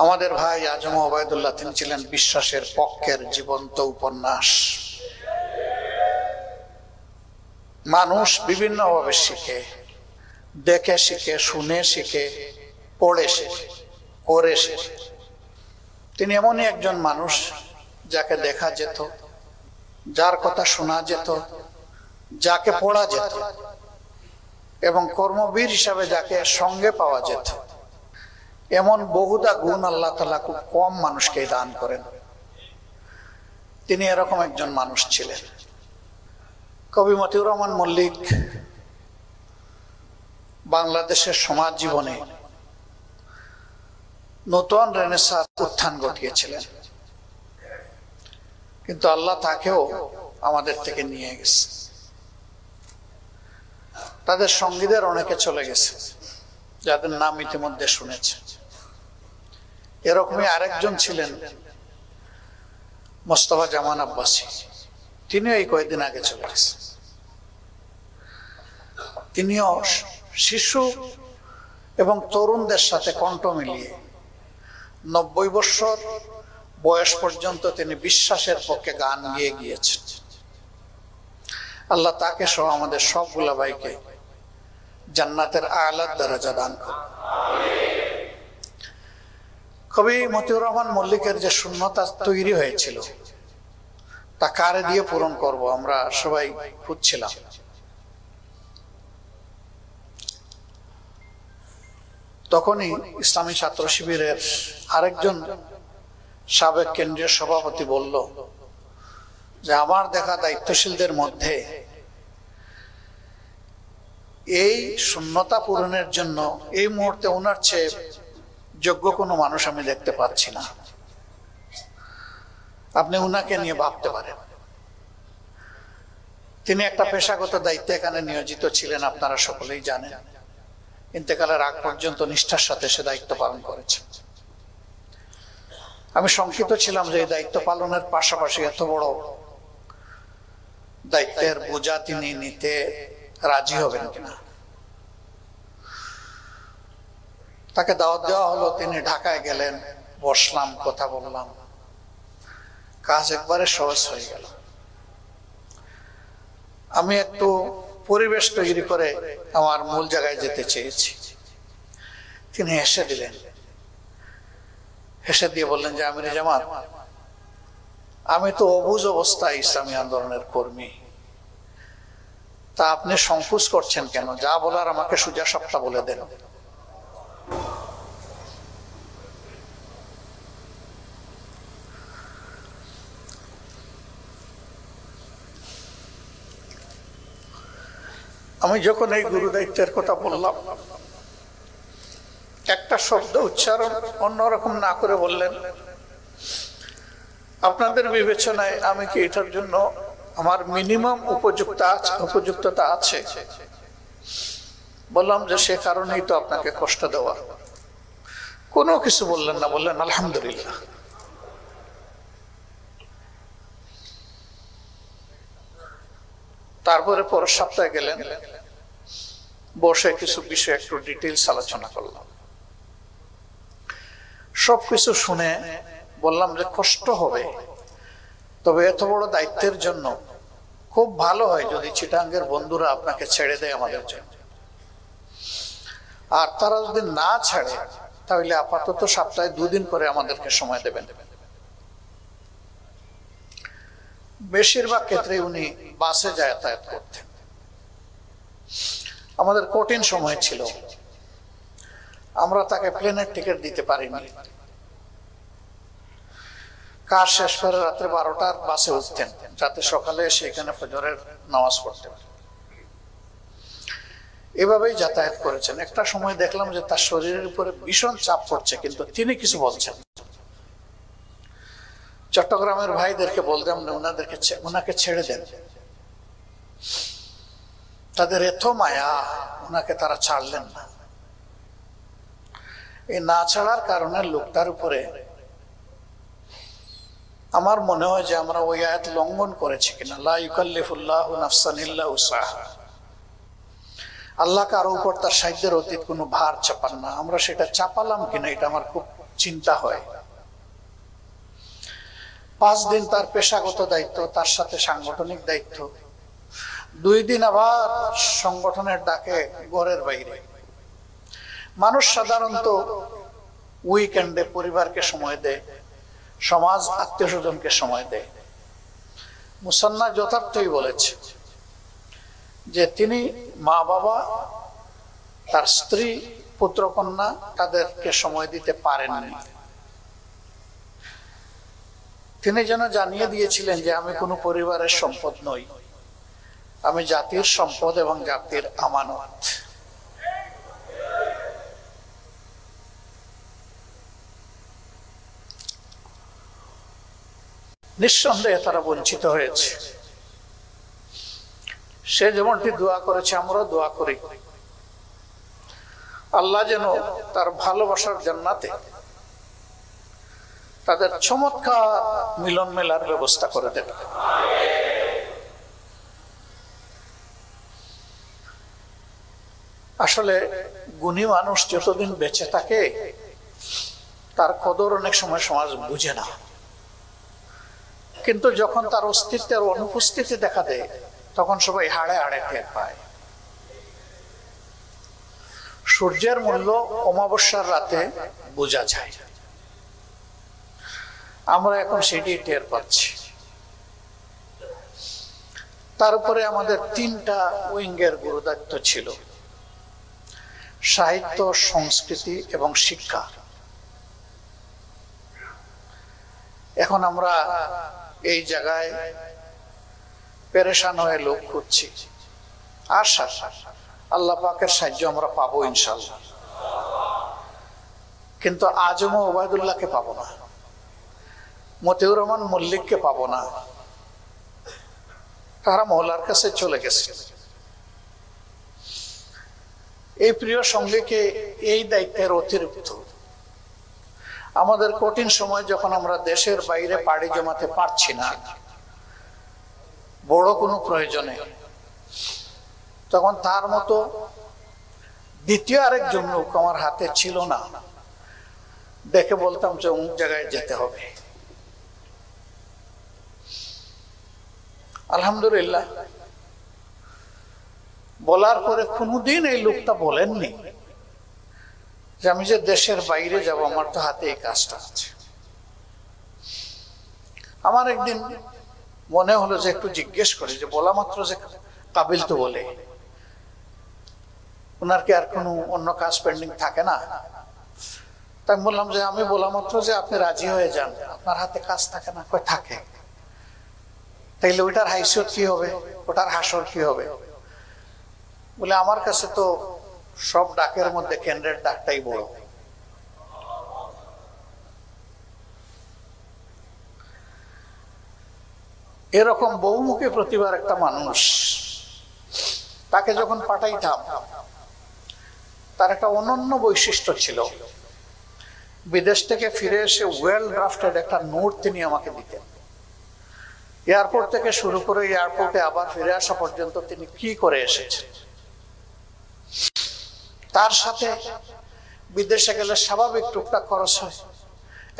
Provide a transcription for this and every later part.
আমাদের ভাই আজম ওবায়দুল্লাহ তিনি ছিলেন বিশ্বাসের পক্ষের জীবন্ত উপন্যাস। মানুষ বিভিন্নভাবে শিখে, দেখে শিখে, শুনে শিখে, পড়ে শিখে, করে শিখে। তিনি এমনই একজন মানুষ যাকে দেখা যেত, যার কথা শোনা যেত, যাকে পড়া যেত এবং কর্মবীর হিসাবে যাকে সঙ্গে পাওয়া যেত। এমন বহুদা গুণ আল্লাহ তাআলা খুব কম মানুষকে দান করেন। তিনি এরকম একজন মানুষ ছিলেন। কবি মতিউর রহমান মল্লিক বাংলাদেশের সমাজ জীবনে নতুন রেনেসাঁর উত্থান ঘটিয়েছিলেন, কিন্তু আল্লাহ তাকেও আমাদের থেকে নিয়ে গেছে। তাদের সঙ্গীদের অনেকে চলে গেছে, যাদের নাম ইতিমধ্যে শুনেছে। এরকমই আরেকজন ছিলেন মোস্তফা জামান আব্বাসী, তিনিও এই কয়েকদিন আগে চলে গেছে। তিনিও শিশু এবং তরুণদের সাথে কণ্ঠ মিলিয়ে 90 বছর বয়স পর্যন্ত তিনি বিশ্বাসের পক্ষে গান গেয়ে গিয়েছেন। আল্লাহ তাকে সহ আমাদের সবগুলা ভাইকে জান্নাতের আলা দরজা দান করুন। কবি মতিউর রহমান মল্লিকের যে শূন্যতা তৈরি হয়েছিল তা কারে দিয়ে পূরণ করব আমরা সবাই খুঁজছিলাম। তখনই ইসলামী ছাত্র শিবিরের আরেকজন সাবেক কেন্দ্রীয় সভাপতি বলল যে আমার দেখা দায়িত্বশীলদের মধ্যে এই শূন্যতা পূরণের জন্য এই মুহূর্তে ওনার চেয়ে যোগ্য কোনো মানুষ আমি দেখতে পাচ্ছি না, আপনি উনাকে নিয়ে ভাবতে পারেন। তিনি একটা পেশাগত দায়িত্বে এখানে নিয়োজিত ছিলেন, আপনারা সকলেই জানেন। ইন্তেকালের আগ পর্যন্ত নিষ্ঠার সাথে সে দায়িত্ব পালন করেছে। আমি শঙ্কিত ছিলাম যে এই দায়িত্ব পালনের পাশাপাশি এত বড় দায়িত্বের বোঝা তিনি নিতে রাজি হবেন কিনা। তাকে দাওয়াত দেওয়া হলো, তিনি ঢাকায় গেলেন, বসলাম, কথা বললাম, কাজ একবারে সহজ হয়ে গেল। আমি একটু পরিবেশ তৈরি করে আমার মূল জায়গায় যেতে চেয়েছি। তিনি হেসে দিলেন, হেসে দিয়ে বললেন যে আমির জামাত, আমি তো অবুঝ অবস্থায় ইসলামী আন্দোলনের কর্মী, তা আপনি সংকোচ করছেন কেন? যা বলার আমাকে সোজা সাপটা বলে দেন। আমি যখন এই গুরু দায়িত্বের কথা বললাম, একটা শব্দ উচ্চারণ অন্যরকম না করে বললেন, আপনাদের বিবেচনায় আমি কি এটার জন্য আমার মিনিমাম উপযুক্ততা আছে? বললাম যে সে কারণেই তো আপনাকে কষ্ট দেওয়া। কোনো কিছু বললেন না, বললেন আলহামদুলিল্লাহ। তারপরে পরের সপ্তাহে গেলেন, বসে কিছু বিষয় একটু ডিটেইলস আলোচনা করলাম। সবকিছু শুনে বললাম যে কষ্ট হবে, তবে এত বড় দায়িত্বের জন্য খুব ভালো হয় যদি চিটাঙ্গের বন্ধুরা আপনাকে ছেড়ে দেয় আমাদের জন্য। আর তারা যদি না ছাড়ে তাহলে আপাতত সপ্তাহে 2 দিন করে আমাদেরকে সময় দেবেন। বেশিরভাগ ক্ষেত্রে উনি বাসে যাতায়াত করতেন। আমাদের কঠিন সময় ছিল, আমরা তাকে প্লেনের টিকিট দিতে পারিনি। কাজ শেষ করে রাত্রে 12টার বাসে উঠতেন, যাতে সকালে এসে এখানে ফজরের নামাজ পড়তে পারে। এভাবেই যাতায়াত করেছেন। একটা সময় দেখলাম যে তার শরীরের উপরে ভীষণ চাপ পড়ছে, কিন্তু তিনি কিছু বলছেন। চট্টগ্রামের ভাইদেরকে বলতাম না ওনাকে ছেড়ে দেন, তাদের এত মায়া, ওনাকে তারা ছাড়লেন না। এই না ছাড়ার কারণে লোকটার উপরে আমার মনে হয় যে আমরা ওই আয়াত লঙ্ঘন করেছি কিনা, লা ইউকাল্লিফুল্লাহু নাফসান ইল্লা উসআহা। আল্লাহ কারো উপর তার সাধ্যের অতীত কোনো ভার চাপান না, আমরা সেটা চাপালাম কিনা এটা আমার খুব চিন্তা হয়। 5 দিন তার পেশাগত দায়িত্ব, তার সাথে সাংগঠনিক দায়িত্ব, 2 দিন আবার সংগঠনের ডাকে ঘরের বাইরে। মানুষ সাধারণত উইকেন্ডে পরিবারকে সময় দেয়, সমাজ আত্মীয় স্বজনকে সময় দেয়। মুসান্না যথার্থই বলেছে যে তিনি মা বাবা, তার স্ত্রী, পুত্রকন্যা তাদেরকে সময় দিতে পারেননি। তিনি যেন জানিয়ে দিয়েছিলেন যে আমি কোনো পরিবারের সম্পদ নই, আমি জাতির সম্পদ এবং জাতির আমানত। নিঃসন্দেহে তারা বঞ্চিত হয়েছে। সে যেমনটি দোয়া করেছে, আমরাও দোয়া করি আল্লাহ যেন তার ভালোবাসার জান্নাতে তাদের চমৎকার মিলন মেলার ব্যবস্থা করে দেন। আসলে গুণী মানুষ যতদিন বেঁচে থাকে তার কদর অনেক সময় সমাজ বুঝে না, কিন্তু যখন তার অস্তিত্বের অনুপস্থিতি দেখা দেয় তখন সবাই হাড়ে হাড়ে টের পায়। সূর্যের মূল্য অমাবস্যার রাতে বোঝা যায়, আমরা এখন সেটি টের পাচ্ছি। তার উপরে আমাদের 3টা উইঙ্গের গুরুদায়িত্ব ছিল, সাহিত্য, সংস্কৃতি এবং শিক্ষা। এখন আমরা এই জায়গায় পেরেশান হয়ে লোক খুঁজছি, আর আল্লাহ পাকের সাহায্য আমরা পাবো ইনশাআল্লাহ। কিন্তু আজম ওবায়দুল্লাহকে পাবো না, মতিউর রহমান মল্লিককে পাবো না, তারা মহলার কাছে চলে গেছে। এই প্রিয় সঙ্গীকে এই দায়িত্বের অতিরিক্ত আমাদের কঠিন সময় যখন আমরা দেশের বাইরে পাড়ি জমাতে পারছি না বড় কোনো প্রয়োজনে, তখন তার মতো দ্বিতীয় আরেকজন লোক আমার হাতে ছিল না। দেখে বলতাম যে অমুক জায়গায় যেতে হবে। আলহামদুলিল্লাহ, বলার পরে কোনোদিন এই লোকটা বলেননি যে আমি যে দেশের বাইরে যাব, আমার তো হাতে এই কাজটা আছে। আমার একদিন মনে হলো যে একটু জিজ্ঞেস করি, যে বলা মাত্র যে কাবিল তো বলে, ওনার কি আর কোনো অন্য কাজ পেন্ডিং থাকে না? তাই বললাম যে আমি বলা মাত্র যে আপনি রাজি হয়ে যান, আপনার হাতে কাজ থাকে না? কই থাকে। তাইলে ওইটার হাইসিয়ত কি হবে, ওটার হাসর কি হবে? বলে আমার কাছে তো সব ডাকের মধ্যে কেন্দ্রের ডাকটাই বড়। এরকম বহুমুখী প্রতিভার একটা মানুষ, তাকে যখন পাঠাইতাম তার একটা অনন্য বৈশিষ্ট্য ছিল। বিদেশ থেকে ফিরে এসে ওয়েল ড্রাফটেড একটা নোট তিনি আমাকে দিতেন। এয়ারপোর্ট থেকে শুরু করে এয়ারপোর্টে আবার ফিরে আসা পর্যন্ত তিনি কি করে এসেছেন। তার সাথে বিদেশে গেলে স্বাভাবিক টুকটাক খরচ হয়,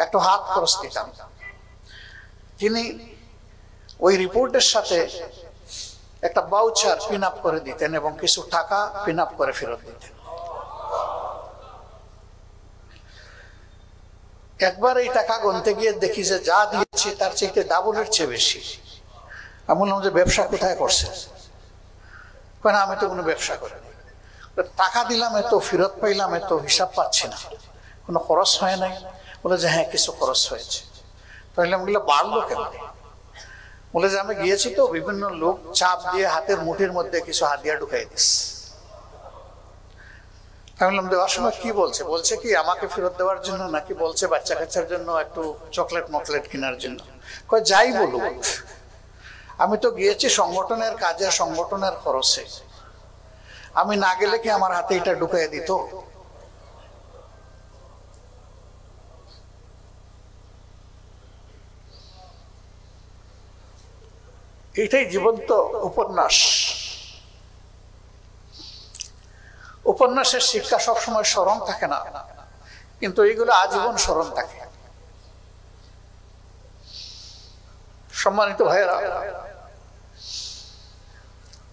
একটু হাত খরচ দিতাম। তিনি ওই রিপোর্টের সাথে একটা বাউচার পিন আপ করে দিতেন এবং কিছু টাকা পিন আপ করে ফেরত দিতেন। একবার এই টাকা গুনতে গিয়ে দেখি যে যা দিয়েছি তার চাইতে ডাবলের চেয়ে বেশি। আমি বললাম যে ব্যবসা কোথায় করছে? কেন আমি তো কোনো ব্যবসা করিনি। টাকা দিলাম এত, ফেরত পাইলাম এত, হিসাব পাচ্ছি না, কোনো খরচ হয় নাই। বলে যে হ্যাঁ কিছু খরচ হয়েছে। তাহলে আমি বললাম বাড়লো কেন? বলে যে আমি গিয়েছি তো বিভিন্ন লোক চাপ দিয়ে হাতের মুঠির মধ্যে কিছু হাতিয়া ঢুকাই দিস। আমি বললাম দেওয়ার সময় কি বলছে? বলছে কি আমাকে ফেরত দেওয়ার জন্য, নাকি বলছে বাচ্চা কাচ্চার জন্য একটু চকলেট মকলেট কেনার জন্য? কয় যাই বলুক, আমি তো গিয়েছি সংগঠনের কাজে, সংগঠনের খরচে। আমি না গেলে কি আমার হাতে এটা ঢুকাই দিত? এটাই জীবন্ত উপন্যাস। উপন্যাসের শিক্ষা সবসময় স্মরণ থাকে না, কিন্তু এইগুলো আজীবন স্মরণ থাকে। সম্মানিত ভাইয়েরা,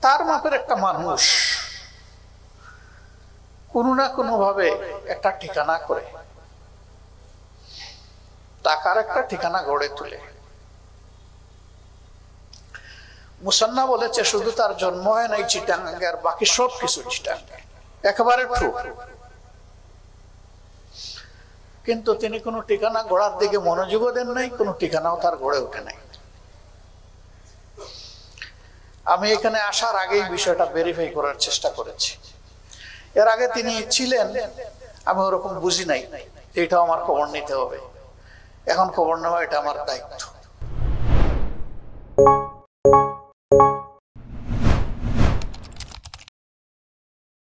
তার মাপের একটা মানুষ কোনো না কোনো ভাবে একটা ঠিকানা করে, টাকার একটা ঠিকানা গড়ে তুলে। মুসান্না বলেছে শুধু তার জন্ম হয় নাই চিটাঙ্গে, আর বাকি সব কিছু চিটাঙ্গে, একেবারে ট্রু। কিন্তু তিনি কোনো ঠিকানা গড়ার দিকে মনোযোগও দেন নাই, কোনো ঠিকানাও তার গড়ে ওঠে নাই। আমি এখানে আসার আগেই বিষয়টা ভেরিফাই করার চেষ্টা করেছি। এর আগে তিনি ছিলেন, আমি ওরকম বুঝি নাই, এটাও আমার খবর নিতে হবে। এখন খবর নেওয়া এটা আমার দায়িত্ব।